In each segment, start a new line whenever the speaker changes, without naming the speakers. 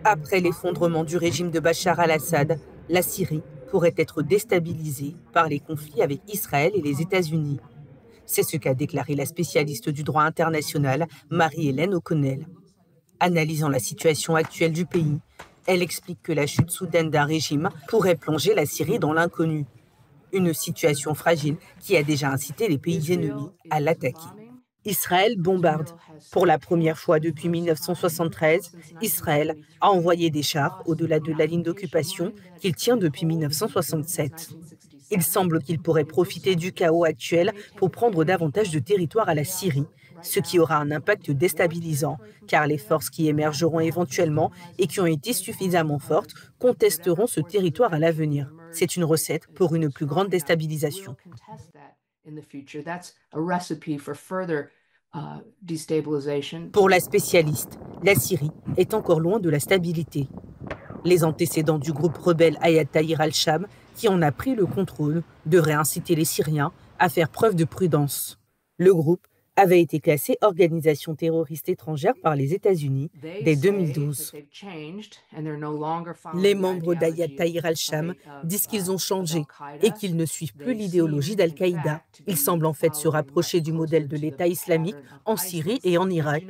Après l'effondrement du régime de Bachar al-Assad, la Syrie pourrait être déstabilisée par les conflits avec Israël et les États-Unis. C'est ce qu'a déclaré la spécialiste du droit international, Marie-Hélène O'Connell. Analysant la situation actuelle du pays, elle explique que la chute soudaine d'un régime pourrait plonger la Syrie dans l'inconnu. Une situation fragile qui a déjà incité les pays ennemis à l'attaquer. Israël bombarde. Pour la première fois depuis 1973, Israël a envoyé des chars au-delà de la ligne d'occupation qu'il tient depuis 1967. Il semble qu'il pourrait profiter du chaos actuel pour prendre davantage de territoire à la Syrie, ce qui aura un impact déstabilisant, car les forces qui émergeront éventuellement et qui ont été suffisamment fortes contesteront ce territoire à l'avenir. C'est une recette pour une plus grande déstabilisation. Pour la spécialiste, la Syrie est encore loin de la stabilité. Les antécédents du groupe rebelle Hayat Tahrir al-Sham, qui en a pris le contrôle, devraient inciter les Syriens à faire preuve de prudence. Le groupe avait été classé organisation terroriste étrangère par les États-Unis dès 2012. Les membres d'Hayat Tahrir al-Sham disent qu'ils ont changé et qu'ils ne suivent plus l'idéologie d'Al-Qaïda. Ils semblent en fait se rapprocher du modèle de l'État islamique en Syrie et en Irak.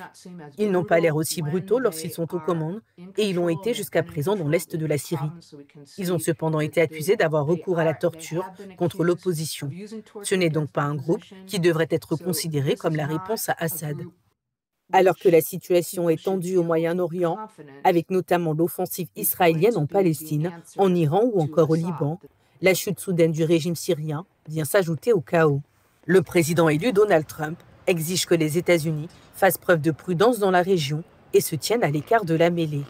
Ils n'ont pas l'air aussi brutaux lorsqu'ils sont aux commandes et ils l'ont été jusqu'à présent dans l'est de la Syrie. Ils ont cependant été accusés d'avoir recours à la torture contre l'opposition. Ce n'est donc pas un groupe qui devrait être considéré comme la réponse à Assad. Alors que la situation est tendue au Moyen-Orient, avec notamment l'offensive israélienne en Palestine, en Iran ou encore au Liban, la chute soudaine du régime syrien vient s'ajouter au chaos. Le président élu Donald Trump exige que les États-Unis fassent preuve de prudence dans la région et se tiennent à l'écart de la mêlée.